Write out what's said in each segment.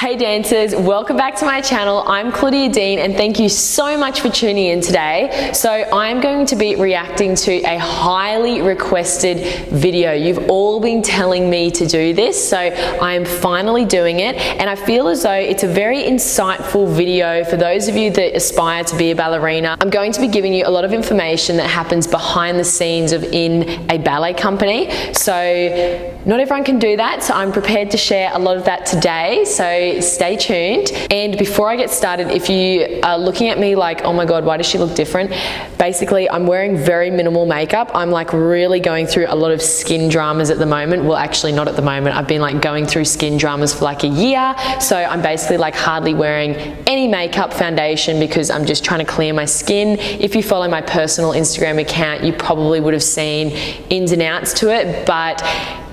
Hey dancers, welcome back to my channel. I'm Claudia Dean and thank you so much for tuning in today. So I'm going to be reacting to a highly requested video. You've all been telling me to do this, so I am finally doing it, and I feel as though it's a very insightful video for those of you that aspire to be a ballerina. I'm going to be giving you a lot of information that happens behind the scenes in a ballet company. So not everyone can do that, so I'm prepared to share a lot of that today, so stay tuned. And before I get started, if you are looking at me like, oh my god, why does she look different? Basically, I'm wearing very minimal makeup. I'm like really going through a lot of skin dramas at the moment. Well, actually not at the moment. I've been like going through skin dramas for like a year, so I'm basically like hardly wearing any makeup, foundation, because I'm just trying to clear my skin. If you follow my personal Instagram account, you probably would have seen ins and outs to it, but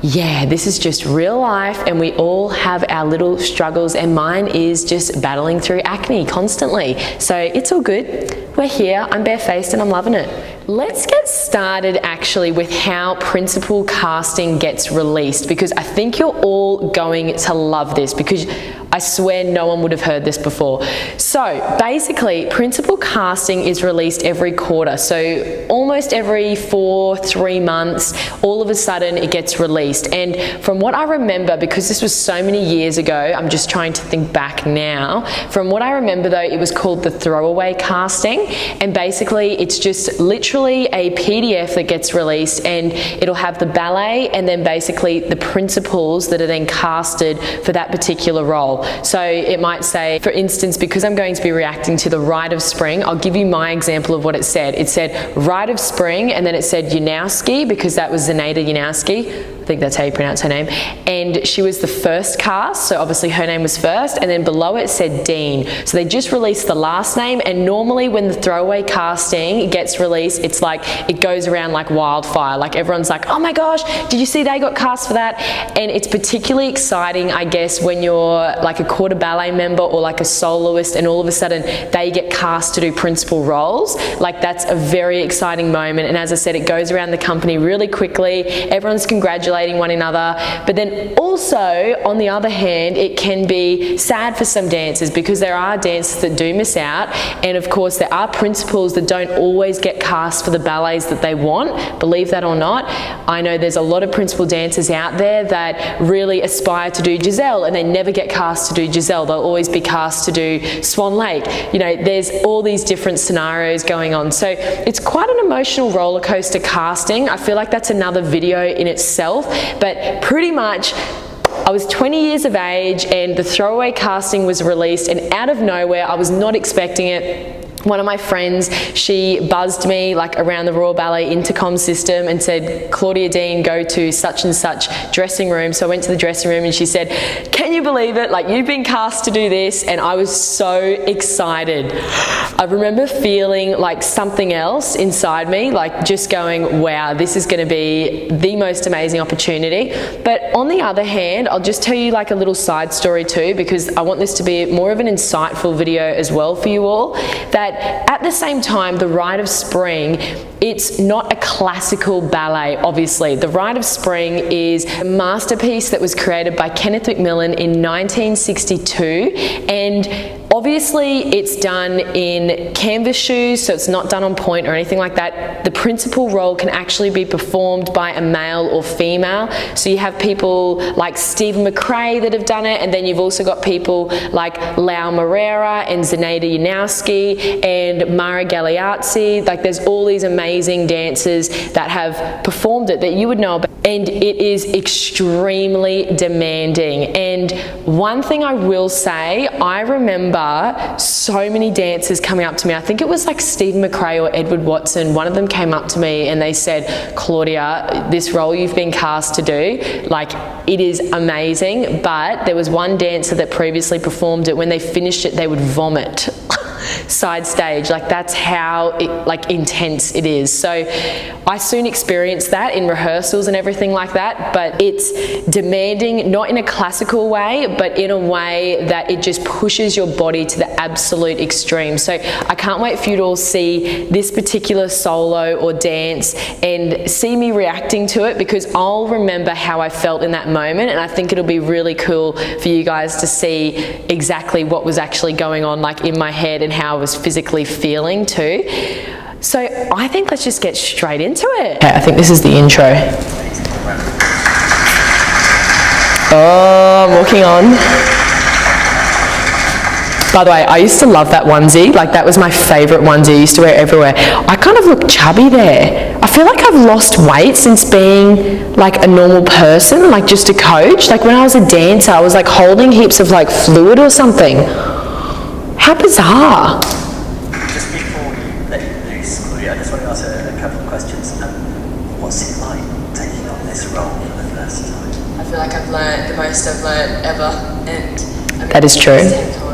yeah, this is just real life and we all have our little struggles, and mine is just battling through acne constantly. So it's all good. We're here, I'm barefaced and I'm loving it. Let's get started actually with how principal casting gets released, because I think you're all going to love this, because I swear no one would have heard this before. So basically, principal casting is released every quarter. So almost every 3 months, all of a sudden it gets released. And from what I remember, because this was so many years ago, I'm just trying to think back now. From what I remember though, it was called the throwaway casting. And basically it's just literally a PDF that gets released, and it'll have the ballet and then basically the principals that are then casted for that particular role. So it might say, for instance, because I'm going to be reacting to the RITE of Spring, I'll give you my example of what it said. It said RITE of Spring, and then it said Janowski, because that was Zenaida Janowski. I think that's how you pronounce her name. And she was the first cast, so obviously her name was first, and then below it said Dean. So they just released the last name, and normally when the throwaway casting gets released, it's like, it goes around like wildfire. Like everyone's like, oh my gosh, did you see they got cast for that? And it's particularly exciting, I guess, when you're like a quarter ballet member or like a soloist and all of a sudden they get cast to do principal roles. Like that's a very exciting moment. And as I said, it goes around the company really quickly. Everyone's congratulating one another. But then also, on the other hand, it can be sad for some dancers, because there are dancers that do miss out. And of course, there are principals that don't always get cast for the ballets that they want, believe that or not. I know there's a lot of principal dancers out there that really aspire to do Giselle and they never get cast to do Giselle. They'll always be cast to do Swan Lake. You know, there's all these different scenarios going on. So it's quite an emotional roller coaster casting. I feel like that's another video in itself, but pretty much I was 20 years of age and the throwaway casting was released, and out of nowhere, I was not expecting it. One of my friends, she buzzed me like around the Royal Ballet intercom system and said, Claudia Dean, go to such and such dressing room. So I went to the dressing room and she said, can you believe it? Like, you've been cast to do this. And I was so excited. I remember feeling like something else inside me, like just going, wow, this is going to be the most amazing opportunity. But on the other hand, I'll just tell you like a little side story too, because I want this to be more of an insightful video as well for you all, that at the same time, the RITE of Spring, it's not a classical ballet, obviously. The RITE of Spring is a masterpiece that was created by Kenneth McMillan in 1962, and obviously it's done in canvas shoes, so it's not done on point or anything like that. The principal role can actually be performed by a male or female. So you have people like Stephen McRae that have done it, and then you've also got people like Lau Moreira and Zenaida Janowski and Mara Galeazzi. Like there's all these amazing dancers that have performed it that you would know about. And it is extremely demanding. And one thing I will say, I remember so many dancers coming up to me. I think it was like Stephen McRae or Edward Watson. One of them came up to me and they said, Claudia, this role you've been cast to do, like it is amazing. But there was one dancer that previously performed it. When they finished it, they would vomit. side stage. Like that's how intense it is. So I soon experienced that in rehearsals and everything like that, but it's demanding, not in a classical way, but in a way that it just pushes your body to the absolute extreme. So I can't wait for you to all see this particular solo or dance and see me reacting to it, because I'll remember how I felt in that moment, and I think it'll be really cool for you guys to see exactly what was actually going on like in my head and how I was physically feeling too. So I think let's just get straight into it. Okay, I think this is the intro. Oh, I'm walking on. By the way, I used to love that onesie. Like that was my favorite onesie I used to wear everywhere. I kind of look chubby there. I feel like I've lost weight since being like a normal person, like just a coach. Like when I was a dancer, I was like holding heaps of like fluid or something. How bizarre. Just before you let you loose, Claudia, I just want to ask a couple of questions. What's it like taking on this role for the first time? I feel like I've learned the most I've learned ever, and I mean, that is true. There's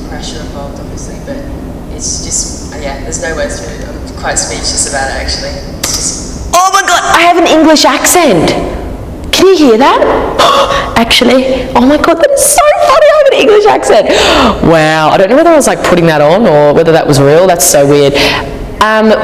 pressure involved, obviously, but it's just there's no words for it. I'm quite speechless about it, actually. It's just, oh my god, I have an English accent. Can you hear that? Actually, oh my god, that is so funny. I have an English accent. Wow, I don't know whether I was like putting that on or whether that was real. That's so weird.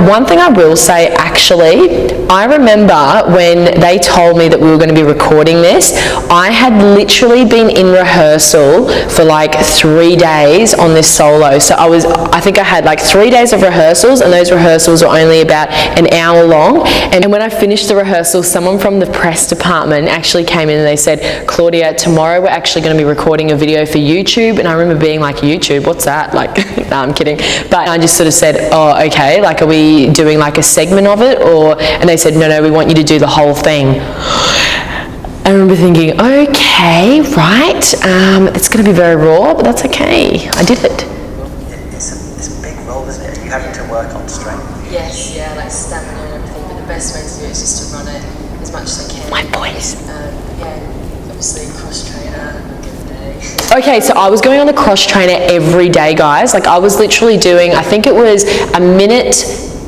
One thing I will say, actually, I remember when they told me that we were going to be recording this, I had literally been in rehearsal for like 3 days on this solo. So I think I had like 3 days of rehearsals, and those rehearsals were only about an hour long. And when I finished the rehearsal, someone from the press department actually came in and they said, Claudia, tomorrow we're actually going to be recording a video for YouTube. And I remember being like, YouTube, what's that? Like, no, I'm kidding. But I just sort of said, oh, okay. Like, are we doing like a segment of it? And they said, no, we want you to do the whole thing. I remember thinking, okay, right, it's going to be very raw, but that's okay. I did it. It's a big role, isn't it? Are you having to work on strength? Yes, like stamina and everything, but the best way to do it is just to run it as much as I can. My voice. Obviously cross trainer every day. Okay, so I was going on the cross trainer every day, guys. Like I was literally doing, I think it was a minute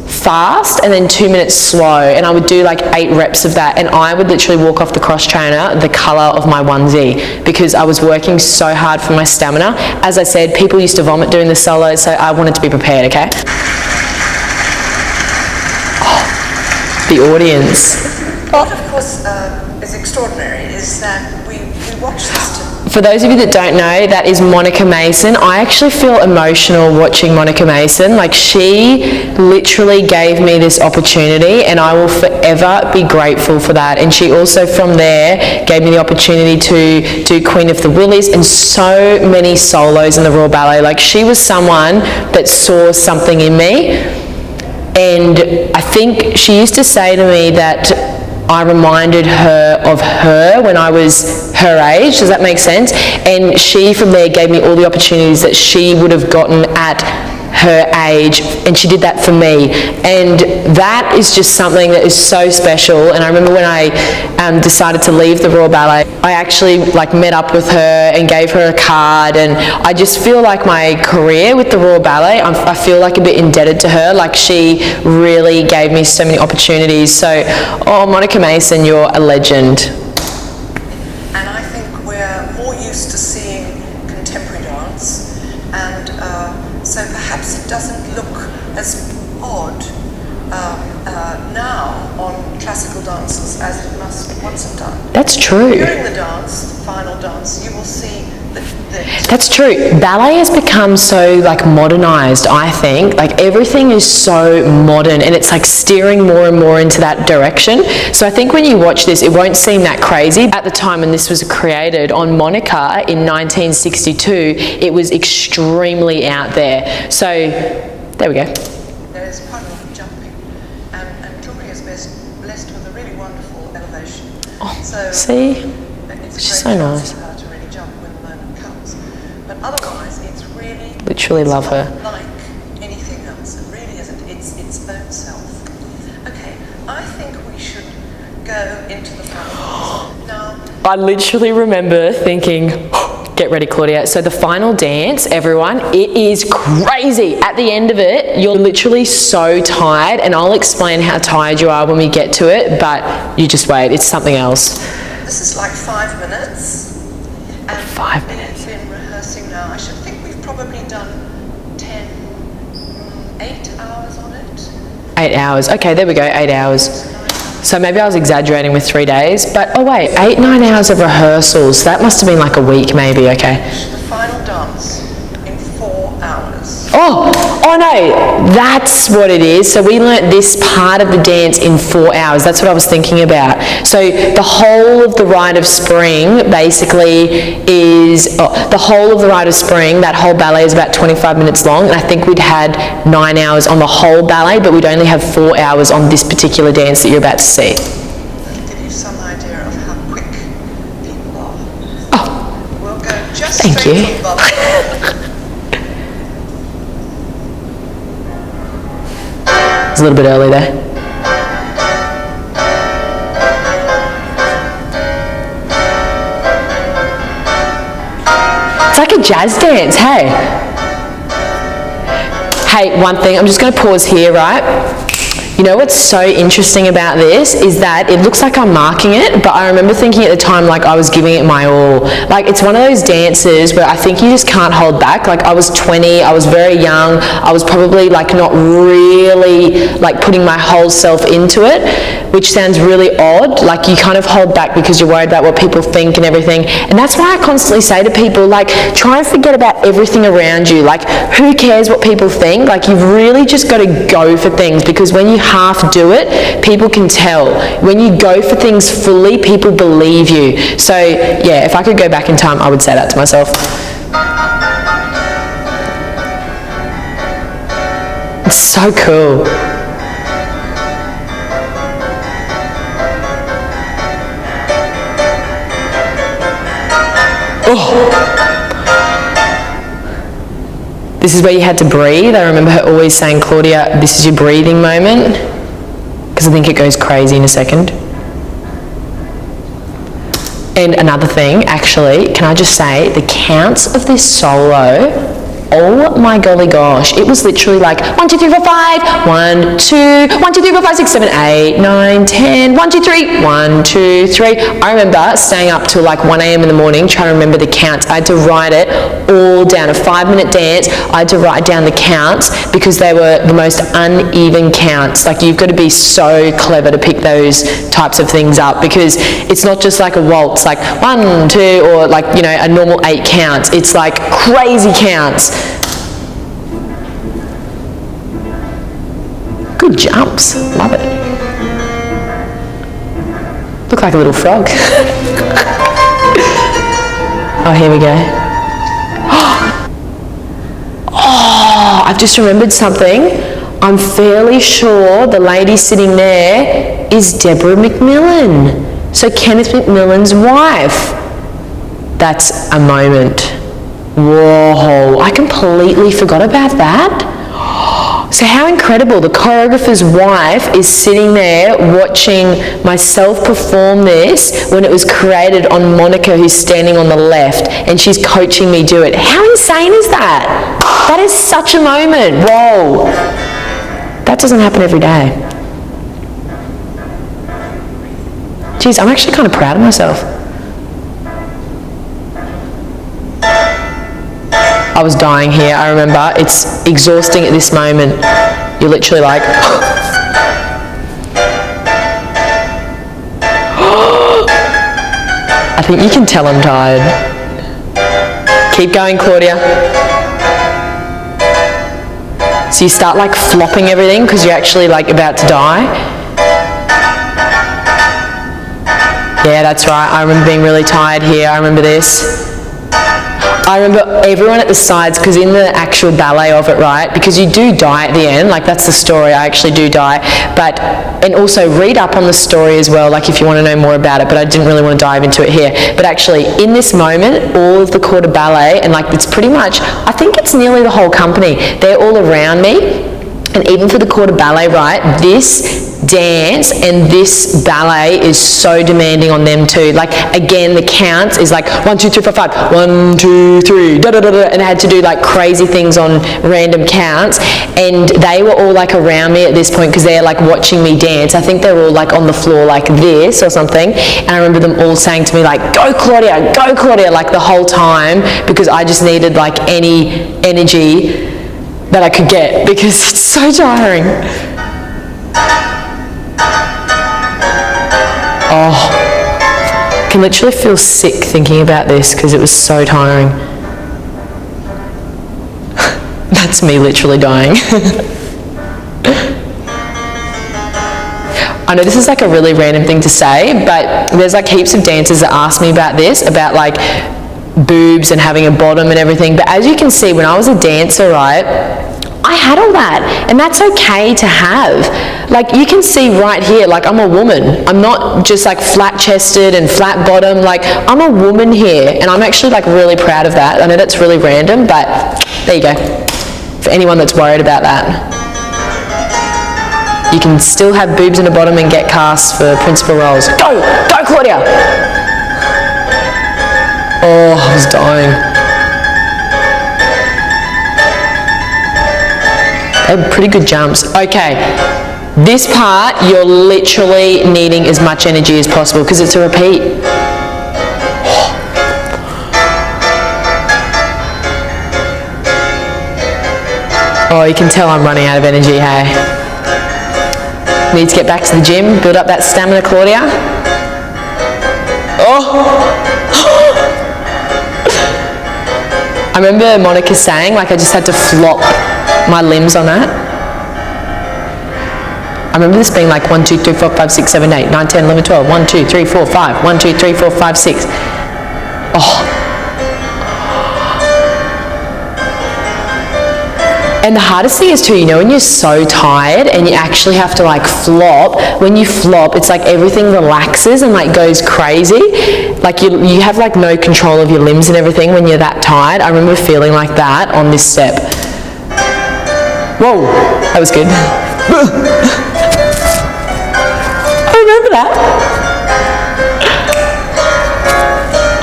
fast and then 2 minutes slow, and I would do like 8 reps of that, and I would literally walk off the cross trainer the color of my onesie, because I was working so hard for my stamina. As I said, people used to vomit doing the solo, so I wanted to be prepared, okay? Oh, the audience. What of course is extraordinary is that we watch this For those of you that don't know, that is Monica Mason. I actually feel emotional watching Monica Mason. Like she literally gave me this opportunity, and I will forever be grateful for that. And she also from there gave me the opportunity to do Queen of the Willies and so many solos in the Royal Ballet. Like she was someone that saw something in me. And I think she used to say to me that I reminded her of her when I was her age. Does that make sense? And she from there gave me all the opportunities that she would have gotten at her age, and she did that for me, and that is just something that is so special. And I remember when I decided to leave the Royal Ballet, I actually like met up with her and gave her a card, and I just feel like my career with the Royal Ballet, I feel like a bit indebted to her. Like she really gave me so many opportunities. So, oh, Monica Mason, you're a legend. And I think we're more used to seeing contemporary dance, and so perhaps it doesn't look as odd now on classical dances as it must once have done. That's true. During the dance, the final dance, you will see that That's true. Ballet has become so like modernized, I think. Like everything is so modern, and it's like steering more and more into that direction. So I think when you watch this, it won't seem that crazy. At the time when this was created on Monica in 1962, it was extremely out there. So there we go. there is quite a lot of jumping, and Claudia is blessed with a really wonderful elevation. Oh, so see? It's She's a great so chance nice. for her to really jump when the moment comes. But otherwise, it's really Literally love her. Like anything else, it really isn't. It's its own self. Okay, I think we should go into the final now. I literally remember thinking, Get ready, Claudia. So the final dance, everyone, it is crazy. At the end of it, you're literally so tired, and I'll explain how tired you are when we get to it, but you just wait, it's something else. This is like 5 minutes. And 5 minutes. We've been rehearsing now. I should think we've probably done 8 hours on it. 8 hours. Okay, there we go, 8 hours. So maybe I was exaggerating with 3 days, but oh wait, 8-9 hours of rehearsals. That must have been like a week maybe, okay. The final dance in 4 hours. Oh no, that's what it is. So we learnt this part of the dance in 4 hours. That's what I was thinking about. So the whole of the Rite of Spring basically is, the whole of the Rite of Spring, that whole ballet is about 25 minutes long, and I think we'd had 9 hours on the whole ballet, but we'd only have 4 hours on this particular dance that you're about to see. That'll give you some idea of how quick people are. Oh, We'll go just thank straight you. from bubble. It's a little bit early there. It's like a jazz dance, hey? Hey, one thing, I'm just going to pause here, right? You know what's so interesting about this is that it looks like I'm marking it, but I remember thinking at the time like I was giving it my all. Like it's one of those dances where I think you just can't hold back. Like I was 20, I was very young, I was probably like not really like putting my whole self into it, which sounds really odd. Like you kind of hold back because you're worried about what people think and everything. And that's why I constantly say to people, like, try and forget about everything around you. Like, who cares what people think? Like, you've really just got to go for things, because when you half do it, people can tell. When you go for things fully, people believe you. So yeah, if I could go back in time, I would say that to myself. It's so cool. Oh. This is where you had to breathe. I remember her always saying, Claudia, this is your breathing moment, because I think it goes crazy in a second. And another thing, actually, can I just say, the counts of this solo, oh my golly gosh, it was literally like 1, 2, 3, 4, 5, 1, 2, 1, 2, 3, 4, 5, 6, 7, 8, 9, 10, 1, 2, 3, 1, 2, 3. I remember staying up till like 1 a.m. in the morning trying to remember the counts. I had to write it all down. A 5-minute dance, I had to write down the counts because they were the most uneven counts. Like you've got to be so clever to pick those types of things up, because it's not just like a waltz, like 1, 2, or like, you know, a normal 8 counts. It's like crazy counts. Good jumps, love it. Look like a little frog. Oh, here we go. Oh, I've just remembered something. I'm fairly sure the lady sitting there is Deborah McMillan. So Kenneth McMillan's wife. That's a moment. Whoa, I completely forgot about that. So how incredible, the choreographer's wife is sitting there watching myself perform this when it was created on Monica, who's standing on the left, and she's coaching me do it. How insane is that? That is such a moment. Whoa. That doesn't happen every day. Geez, I'm actually kind of proud of myself. I was dying here, I remember. It's exhausting at this moment. You're literally like... I think you can tell I'm tired. Keep going, Claudia. So you start like flopping everything because you're actually like about to die. Yeah, that's right. I remember being really tired here. I remember this. I remember everyone at the sides, because in the actual ballet of it, right, because you do die at the end, like that's the story, I actually do die, but, and also read up on the story as well, like if you want to know more about it, but I didn't really want to dive into it here. But actually, in this moment, all of the corps de ballet, and like it's pretty much, I think it's nearly the whole company, they're all around me. And even for the corps de ballet, right, this dance, and this ballet is so demanding on them too. Like, again, the counts is like 1, 2, 3, 4, 5, 1, 2, 3, da da da da, and they had to do like crazy things on random counts, and they were all like around me at this point because they're like watching me dance. I think they were all like on the floor like this or something, and I remember them all saying to me like, go Claudia, like the whole time, because I just needed like any energy that I could get because it's so tiring. Oh, I can literally feel sick thinking about this because it was so tiring. That's me literally dying. I know this is like a really random thing to say, but there's like heaps of dancers that ask me about this, about like boobs and having a bottom and everything. But as you can see, when I was a dancer, right, I had all that, and that's okay to have. Like, you can see right here, like, I'm a woman. I'm not just like flat chested and flat bottom. Like, I'm a woman here, and I'm actually like really proud of that. I know that's really random, but there you go. For anyone that's worried about that, you can still have boobs and a bottom and get cast for principal roles. Go Claudia. Oh, I was dying. They're pretty good jumps. Okay, this part you're literally needing as much energy as possible because it's a repeat. Oh, you can tell I'm running out of energy, hey? Need to get back to the gym, build up that stamina, Claudia. Oh! I remember Monica saying, like, I just had to flop my limbs on that. I remember this being like 1, 2, 3, 4, 5, 6, 7, 8, 9, 10, 11, 12, 1, 2, 3, 4, 5, 1, 2, 3, 4, 5, 6. Oh. And the hardest thing is too, you know, when you're so tired and you actually have to like flop, when you flop, it's like everything relaxes and like goes crazy. Like you have like no control of your limbs and everything when you're that tired. I remember feeling like that on this step. Whoa, that was good. I remember that.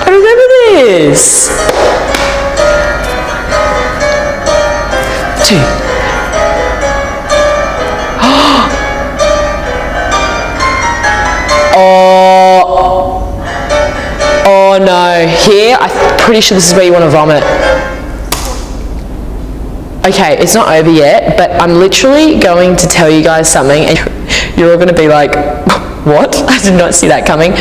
I remember this. 2. Oh no, here, I'm pretty sure this is where you want to vomit. Okay, it's not over yet, but I'm literally going to tell you guys something, and you're all going to be like, what? I did not see that coming.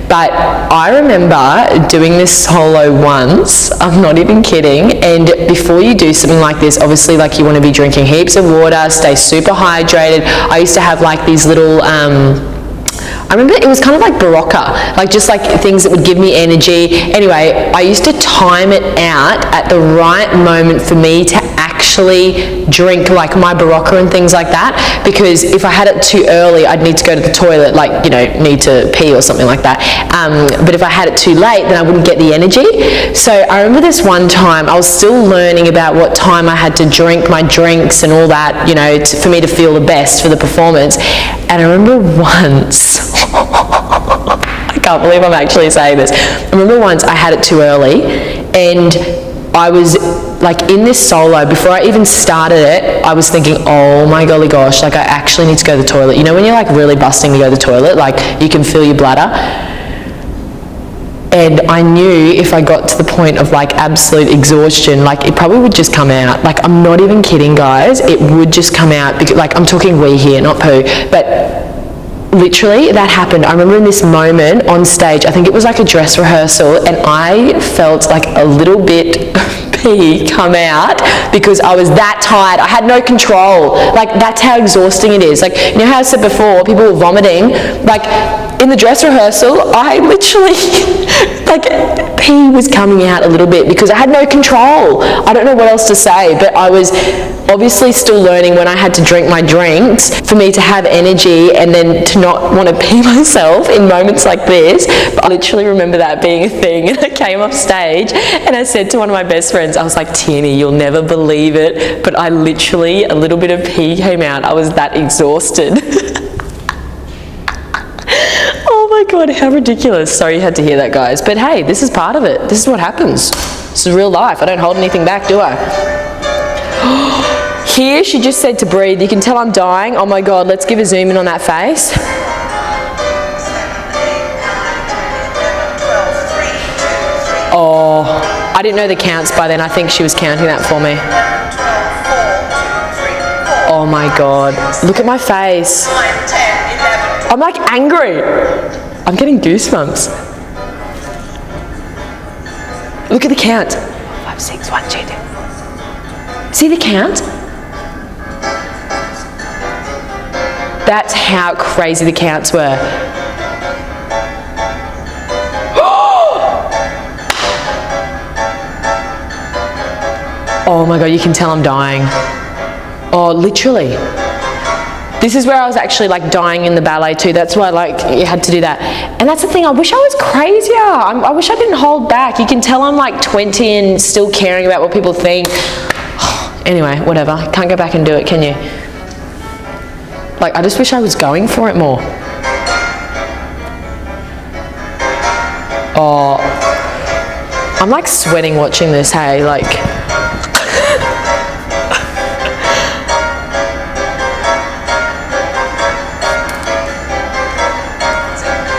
But I remember doing this solo once, I'm not even kidding, and before you do something like this, obviously like you want to be drinking heaps of water, stay super hydrated. I used to have like these little, I remember it was kind of like Barocca, like just like things that would give me energy. Anyway, I used to time it out at the right moment for me to actually drink like my Barocca and things like that, because if I had it too early, I'd need to go to the toilet, like, you know, need to pee or something like that. But if I had it too late, then I wouldn't get the energy. So I remember this one time, I was still learning about what time I had to drink my drinks and all that, you know, for me to feel the best for the performance. And I remember once, I can't believe I'm actually saying this. I remember once I had it too early, and I was like in this solo, before I even started it, I was thinking, oh my golly gosh, like I actually need to go to the toilet. You know when you're like really busting to go to the toilet, like you can feel your bladder? And I knew if I got to the point of like absolute exhaustion, like it probably would just come out. Like, I'm not even kidding, guys, it would just come out, because like I'm talking wee here, not poo, but literally that happened. I remember in this moment on stage, I think it was like a dress rehearsal, and I felt like a little bit pee come out because I was that tired. I had no control. Like, that's how exhausting it is. Like, you know how I said before, people were vomiting? Like, in the dress rehearsal, I literally, like, pee was coming out a little bit because I had no control. I don't know what else to say, but I was obviously still learning when I had to drink my drinks for me to have energy and then to not want to pee myself in moments like this. But I literally remember that being a thing, and I came off stage and I said to one of my best friends, I was like, Tierney, you'll never believe it, but I literally, a little bit of pee came out. I was that exhausted. my God, how ridiculous. Sorry you had to hear that, guys. But hey, this is part of it. This is what happens. This is real life. I don't hold anything back, do I? Here, she just said to breathe. You can tell I'm dying. Oh my God, let's give a zoom in on that face. 7, 8, 9, 10, 11, 12, 3, 2, 3. Oh, I didn't know the counts by then. I think she was counting that for me. 12, 4, 2, 3, 4. Oh my God. Look at my face. 9, 10, 11, 12. I'm like angry. I'm getting goosebumps. Look at the count. 5, 6, 1, 2, 3. See the count? That's how crazy the counts were. Oh my God, you can tell I'm dying. Oh, literally. This is where I was actually like dying in the ballet too. That's why like you had to do that. And that's the thing, I wish I was crazier. I wish I didn't hold back. You can tell I'm like 20 and still caring about what people think. Anyway, whatever. Can't go back and do it, can you? Like, I just wish I was going for it more. Oh, I'm like sweating watching this, hey, like.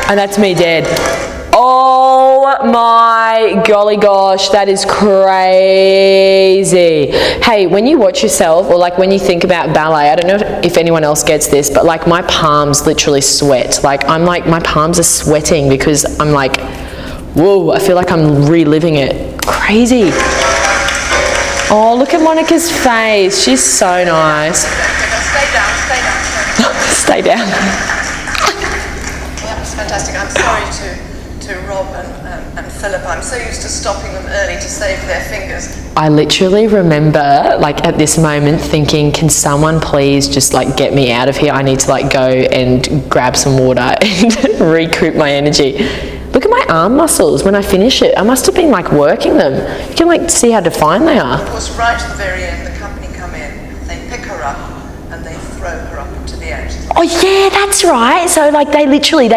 And that's me dead. Oh my golly gosh, that is crazy. Hey, when you watch yourself or like when you think about ballet, I don't know if anyone else gets this, but like my palms literally sweat. Like I'm like, my palms are sweating because I'm like, whoa, I feel like I'm reliving it. Crazy. Oh, look at Monica's face. She's so nice. Stay down, stay down, stay down. Stay down. That was fantastic. I'm sorry to Rob and Philip. I'm so used to stopping them early to save their fingers. I literally remember like at this moment thinking, can someone please just like get me out of here? I need to like go and grab some water and recoup my energy. Look at my arm muscles when I finish it. I must have been like working them. You can like see how defined they are. Of course, right at the very end, the company come in, they pick her up and they throw her up to the edge. Oh yeah, that's right. So like they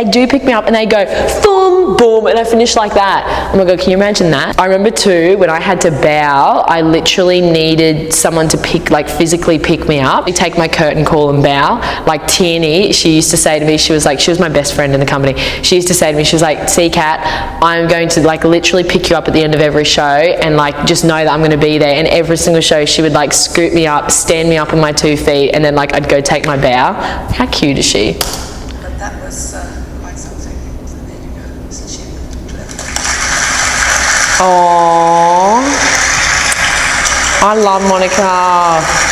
do pick me up and they go boom, boom, and I finish like that. Oh my God, can you imagine that? I remember too, when I had to bow, I literally needed someone to physically pick me up. I take my curtain call and bow. Like Tierney, she used to say to me, she was my best friend in the company. She used to say to me, she was like, see Kat, I'm going to like literally pick you up at the end of every show and like just know that I'm going to be there. And every single show she would like scoop me up, stand me up on my 2 feet, and then like I'd go take my bow. How cute is she? But that was quite something. So there you go. Isn't she clever? Aww. I love Monica.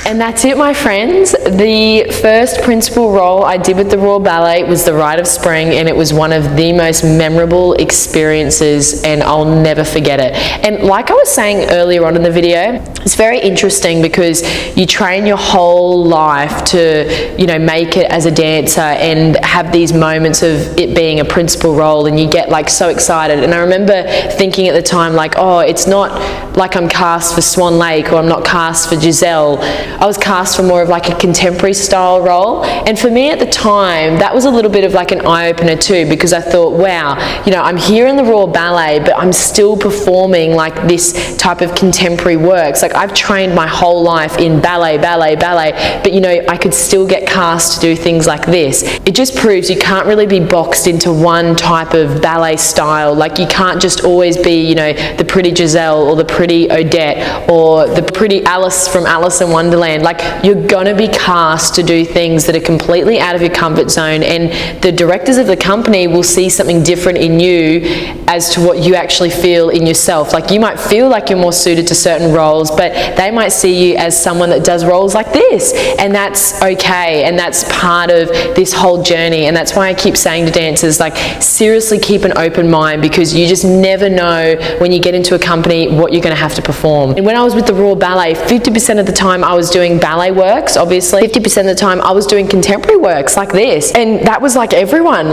And that's it, my friends. The first principal role I did with the Royal Ballet was the Rite of Spring, and it was one of the most memorable experiences, and I'll never forget it. And like I was saying earlier on in the video, it's very interesting because you train your whole life to, you know, make it as a dancer and have these moments of it being a principal role, and you get like so excited. And I remember thinking at the time like, oh, it's not like I'm cast for Swan Lake or I'm not cast for Giselle. I was cast for more of like a contemporary style role, and for me at the time that was a little bit of like an eye-opener too, because I thought, wow, you know, I'm here in the Royal Ballet but I'm still performing like this type of contemporary works. Like I've trained my whole life in ballet, but you know, I could still get cast to do things like this. It just proves you can't really be boxed into one type of ballet style. Like you can't just always be, you know, the pretty Giselle or the pretty Odette or the pretty Alice from Alice in Wonderland. Like you're gonna be cast to do things that are completely out of your comfort zone, and the directors of the company will see something different in you as to what you actually feel in yourself. Like you might feel like you're more suited to certain roles, but they might see you as someone that does roles like this, and that's okay, and that's part of this whole journey. And that's why I keep saying to dancers, like seriously keep an open mind, because you just never know when you get into a company what you're gonna have to perform. And when I was with the Royal Ballet, 50% of the time I was doing ballet works, obviously. 50% of the time I was doing contemporary works like this. And that was like everyone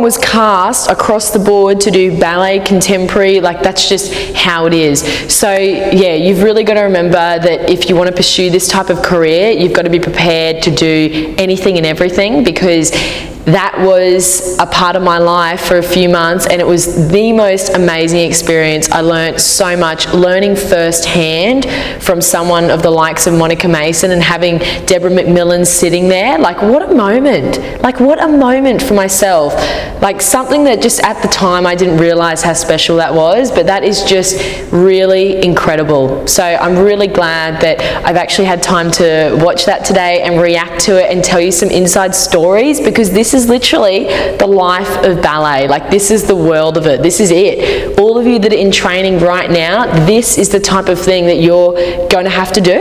was cast across the board to do ballet, contemporary, like that's just how it is. So yeah, you've really got to remember that if you want to pursue this type of career, you've got to be prepared to do anything and everything, because that was a part of my life for a few months, and it was the most amazing experience. I learned so much, learning firsthand from someone of the likes of Monica Mason, and having Deborah McMillan sitting there. Like, what a moment. Like, what a moment for myself. Like, something that just at the time I didn't realize how special that was, but that is just really incredible. So I'm really glad that I've actually had time to watch that today and react to it and tell you some inside stories, because this is literally the life of ballet. Like, this is the world of it. This is it. All of you that are in training right now, this is the type of thing that you're going to have to do.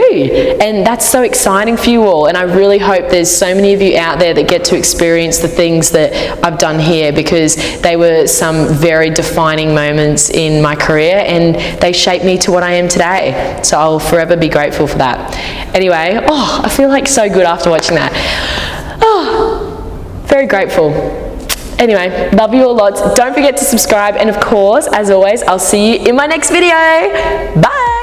And that's so exciting for you all. And I really hope there's so many of you out there that get to experience the things that I've done here, because they were some very defining moments in my career, and they shaped me to what I am today. So I'll forever be grateful for that. Anyway, oh, I feel like so good after watching that. Oh, very grateful. Anyway, love you all lots. Don't forget to subscribe, and of course, as always, I'll see you in my next video. Bye!